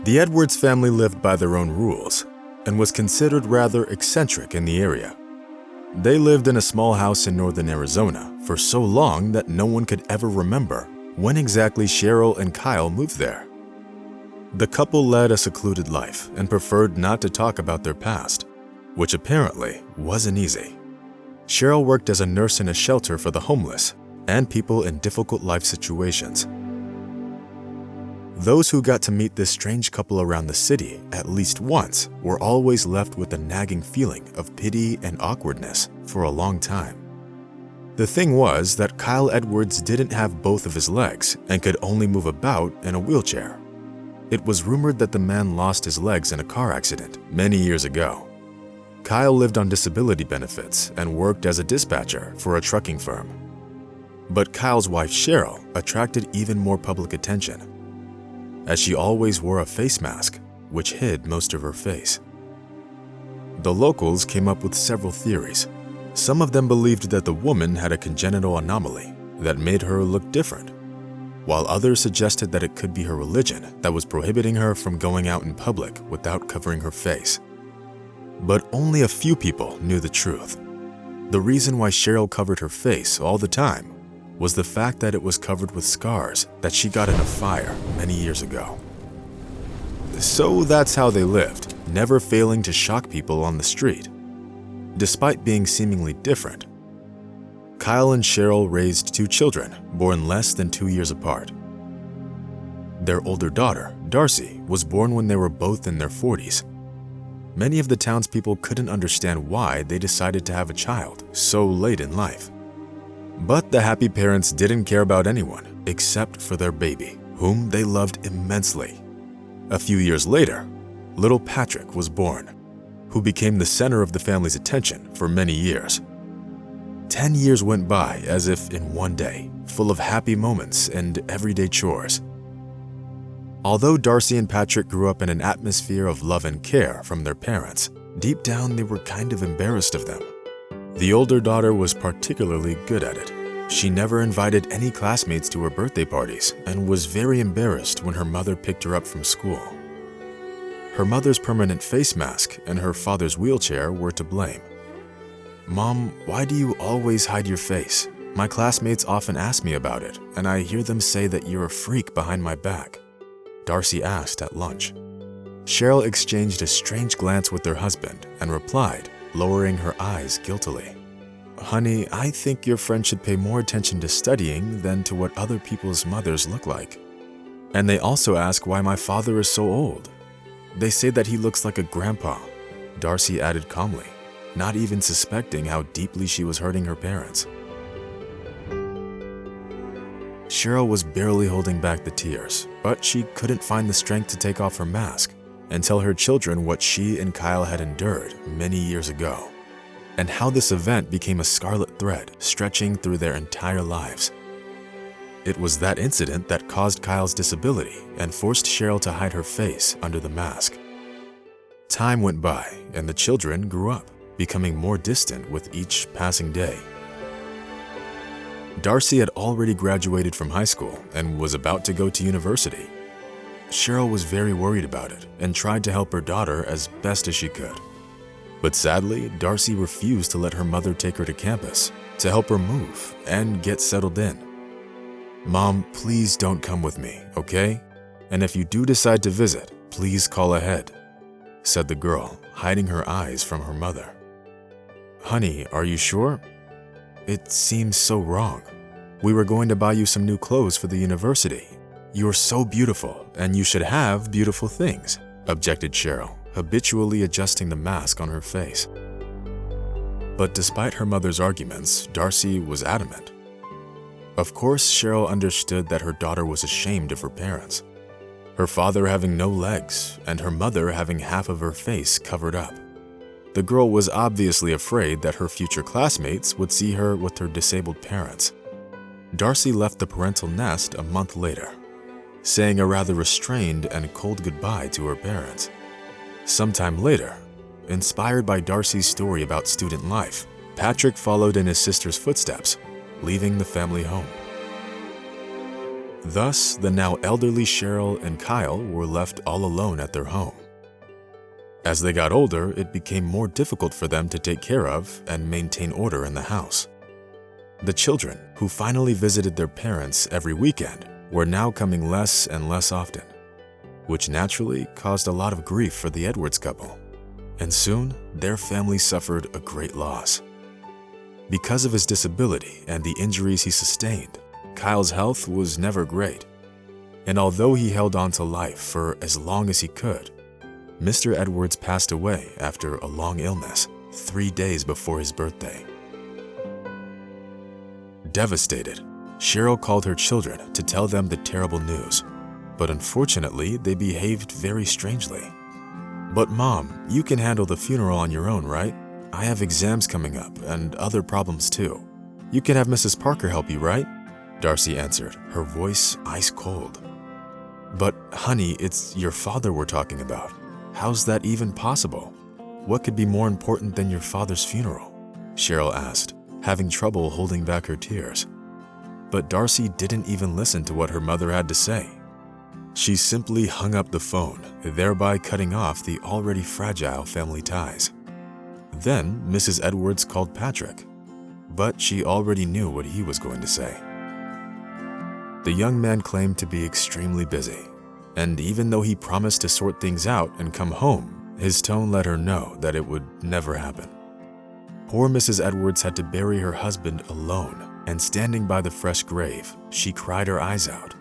The Edwards family lived by their own rules and was considered rather eccentric in the area. They lived in a small house in northern Arizona for so long that no one could ever remember when exactly Cheryl and Kyle moved there. The couple led a secluded life and preferred not to talk about their past, which apparently wasn't easy. Cheryl worked as a nurse in a shelter for the homeless and people in difficult life situations. Those who got to meet this strange couple around the city at least once were always left with a nagging feeling of pity and awkwardness for a long time. The thing was that Kyle Edwards didn't have both of his legs and could only move about in a wheelchair. It was rumored that the man lost his legs in a car accident many years ago. Kyle lived on disability benefits and worked as a dispatcher for a trucking firm. But Kyle's wife Cheryl attracted even more public attention, as she always wore a face mask which hid most of her face. The locals came up with several theories. Some of them believed that the woman had a congenital anomaly that made her look different, while others suggested that it could be her religion that was prohibiting her from going out in public without covering her face. But only a few people knew the truth. The reason why Cheryl covered her face all the time was the fact that it was covered with scars that she got in a fire many years ago. So that's how they lived, never failing to shock people on the street. Despite being seemingly different, Kyle and Cheryl raised two children born less than 2 years apart. Their older daughter, Darcy, was born when they were both in their 40s. Many of the townspeople couldn't understand why they decided to have a child so late in life. But the happy parents didn't care about anyone except for their baby, whom they loved immensely. A few years later, little Patrick was born, who became the center of the family's attention for many years. 10 years went by as if in one day, full of happy moments and everyday chores. Although Darcy and Patrick grew up in an atmosphere of love and care from their parents, deep down they were kind of embarrassed of them. The older daughter was particularly good at it. She never invited any classmates to her birthday parties and was very embarrassed when her mother picked her up from school. Her mother's permanent face mask and her father's wheelchair were to blame. "Mom, why do you always hide your face? My classmates often ask me about it, and I hear them say that you're a freak behind my back," Darcy asked at lunch. Cheryl exchanged a strange glance with her husband and replied, lowering her eyes guiltily, "Honey, I think your friend should pay more attention to studying than to what other people's mothers look like. And they also ask why my father is so old. They say that he looks like a grandpa," Darcy added calmly, not even suspecting how deeply she was hurting her parents. Cheryl was barely holding back the tears, but she couldn't find the strength to take off her mask and tell her children what she and Kyle had endured many years ago, and how this event became a scarlet thread stretching through their entire lives. It was that incident that caused Kyle's disability and forced Cheryl to hide her face under the mask. Time went by, and the children grew up, becoming more distant with each passing day. Darcy had already graduated from high school and was about to go to university. Cheryl was very worried about it and tried to help her daughter as best as she could. But sadly, Darcy refused to let her mother take her to campus to help her move and get settled in. "Mom, please don't come with me, okay? And if you do decide to visit, please call ahead," said the girl, hiding her eyes from her mother. "Honey, are you sure? It seems so wrong. We were going to buy you some new clothes for the university. You're so beautiful, and you should have beautiful things," objected Cheryl, habitually adjusting the mask on her face. But despite her mother's arguments, Darcy was adamant. Of course, Cheryl understood that her daughter was ashamed of her parents, her father having no legs and her mother having half of her face covered up. The girl was obviously afraid that her future classmates would see her with her disabled parents. Darcy left the parental nest a month later, saying a rather restrained and cold goodbye to her parents. Sometime later, inspired by Darcy's story about student life, Patrick followed in his sister's footsteps, leaving the family home. Thus, the now elderly Cheryl and Kyle were left all alone at their home. As they got older, it became more difficult for them to take care of and maintain order in the house. The children, who finally visited their parents every weekend, were now coming less and less often, which naturally caused a lot of grief for the Edwards couple. And soon, their family suffered a great loss. Because of his disability and the injuries he sustained, Kyle's health was never great. And although he held on to life for as long as he could, Mr. Edwards passed away after a long illness 3 days before his birthday. Devastated, Cheryl called her children to tell them the terrible news, but unfortunately, they behaved very strangely. "But Mom, you can handle the funeral on your own, right? I have exams coming up and other problems too. You can have Mrs. Parker help you, right?" Darcy answered, her voice ice cold. "But honey, it's your father we're talking about. How's that even possible? What could be more important than your father's funeral?" Cheryl asked, having trouble holding back her tears. But Darcy didn't even listen to what her mother had to say. She simply hung up the phone, thereby cutting off the already fragile family ties. Then Mrs. Edwards called Patrick, but she already knew what he was going to say. The young man claimed to be extremely busy, and even though he promised to sort things out and come home, his tone let her know that it would never happen. Poor Mrs. Edwards had to bury her husband alone, and standing by the fresh grave, she cried her eyes out,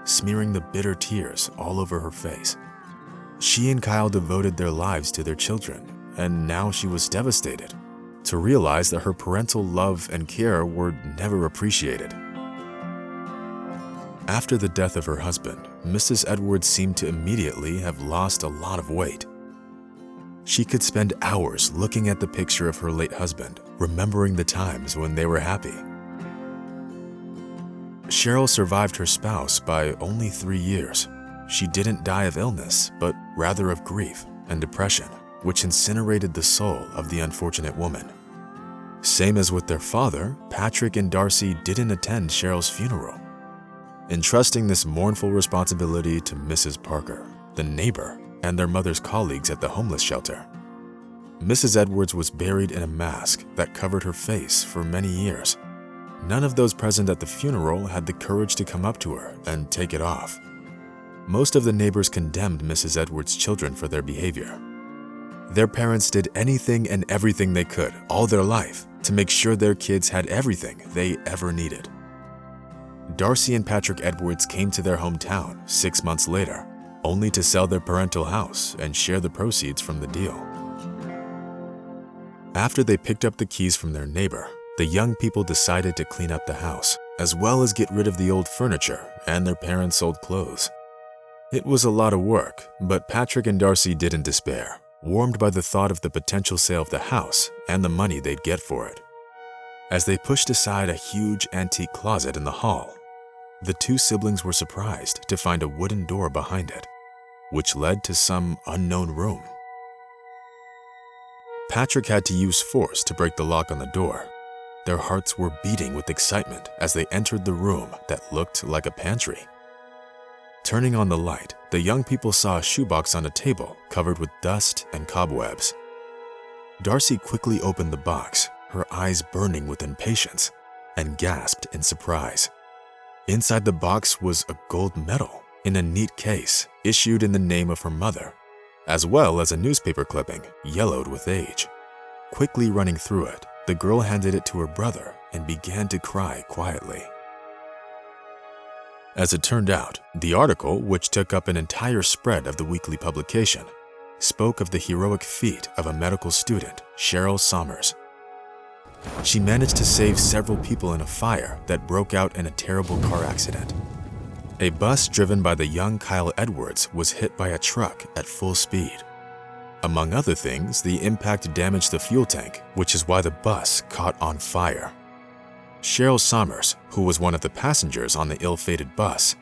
smearing the bitter tears all over her face. She and Kyle devoted their lives to their children, and now she was devastated to realize that her parental love and care were never appreciated. After the death of her husband, Mrs. Edwards seemed to immediately have lost a lot of weight. She could spend hours looking at the picture of her late husband, remembering the times when they were happy. Cheryl survived her spouse by only 3 years. She didn't die of illness, but rather of grief and depression, which incinerated the soul of the unfortunate woman. Same as with their father, Patrick and Darcy didn't attend Cheryl's funeral, entrusting this mournful responsibility to Mrs. Parker, the neighbor, and their mother's colleagues at the homeless shelter. Mrs. Edwards was buried in a mask that covered her face for many years. None of those present at the funeral had the courage to come up to her and take it off. Most of the neighbors condemned Mrs. Edwards' children for their behavior. Their parents did anything and everything they could all their life to make sure their kids had everything they ever needed. Darcy and Patrick Edwards came to their hometown 6 months later, only to sell their parental house and share the proceeds from the deal. After they picked up the keys from their neighbor, the young people decided to clean up the house, as well as get rid of the old furniture and their parents' old clothes. It was a lot of work, but Patrick and Darcy didn't despair, warmed by the thought of the potential sale of the house and the money they'd get for it. As they pushed aside a huge antique closet in the hall, the two siblings were surprised to find a wooden door behind it, which led to some unknown room. Patrick had to use force to break the lock on the door. Their hearts were beating with excitement as they entered the room that looked like a pantry. Turning on the light, the young people saw a shoebox on a table covered with dust and cobwebs. Darcy quickly opened the box, her eyes burning with impatience, and gasped in surprise. Inside the box was a gold medal in a neat case issued in the name of her mother, as well as a newspaper clipping yellowed with age. Quickly running through it, the girl handed it to her brother and began to cry quietly. As it turned out, the article, which took up an entire spread of the weekly publication, spoke of the heroic feat of a medical student, Cheryl Somers. She managed to save several people in a fire that broke out in a terrible car accident. A bus driven by the young Kyle Edwards was hit by a truck at full speed. Among other things, the impact damaged the fuel tank, which is why the bus caught on fire. Cheryl Somers, who was one of the passengers on the ill-fated bus,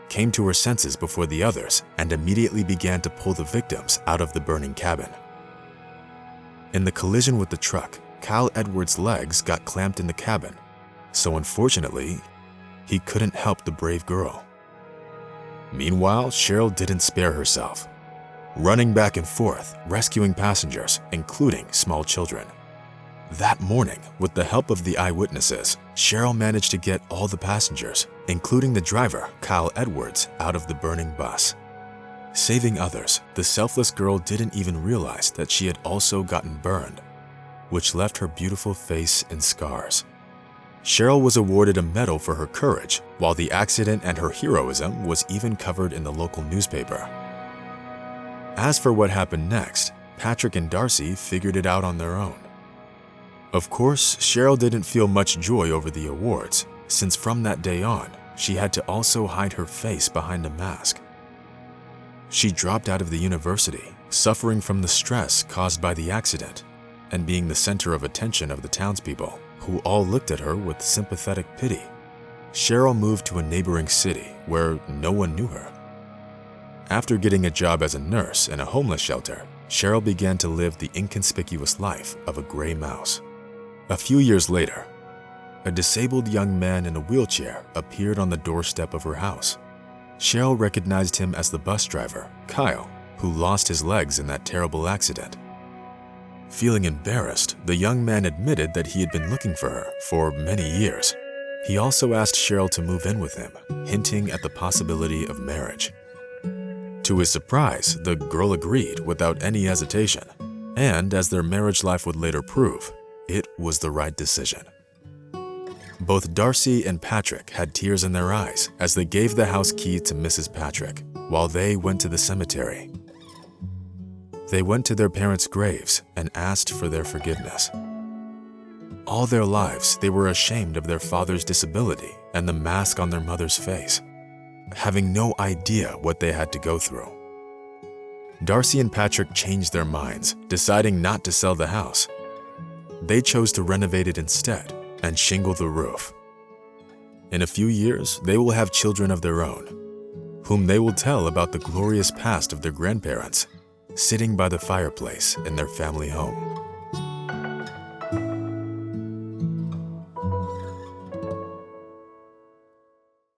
came to her senses before the others and immediately began to pull the victims out of the burning cabin. In the collision with the truck, Kyle Edwards' legs got clamped in the cabin, so unfortunately, he couldn't help the brave girl. Meanwhile, Cheryl didn't spare herself, running back and forth, rescuing passengers, including small children. That morning, with the help of the eyewitnesses, Cheryl managed to get all the passengers, including the driver, Kyle Edwards, out of the burning bus. Saving others, the selfless girl didn't even realize that she had also gotten burned, which left her beautiful face in scars. Cheryl was awarded a medal for her courage, while the accident and her heroism was even covered in the local newspaper. As for what happened next, Patrick and Darcy figured it out on their own. Of course, Cheryl didn't feel much joy over the awards, since from that day on, she had to also hide her face behind a mask. She dropped out of the university, suffering from the stress caused by the accident, and being the center of attention of the townspeople, who all looked at her with sympathetic pity. Cheryl moved to a neighboring city where no one knew her. After getting a job as a nurse in a homeless shelter, Cheryl began to live the inconspicuous life of a gray mouse. A few years later, a disabled young man in a wheelchair appeared on the doorstep of her house. Cheryl recognized him as the bus driver, Kyle, who lost his legs in that terrible accident. Feeling embarrassed, the young man admitted that he had been looking for her for many years. He also asked Cheryl to move in with him, hinting at the possibility of marriage. To his surprise, the girl agreed without any hesitation, and as their marriage life would later prove, it was the right decision. Both Darcy and Patrick had tears in their eyes as they gave the house key to Mrs. Patrick, while they went to the cemetery. They went to their parents' graves and asked for their forgiveness. All their lives, they were ashamed of their father's disability and the mask on their mother's face, having no idea what they had to go through. Darcy and Patrick changed their minds, deciding not to sell the house. They chose to renovate it instead and shingle the roof. In a few years, they will have children of their own, whom they will tell about the glorious past of their grandparents, sitting by the fireplace in their family home.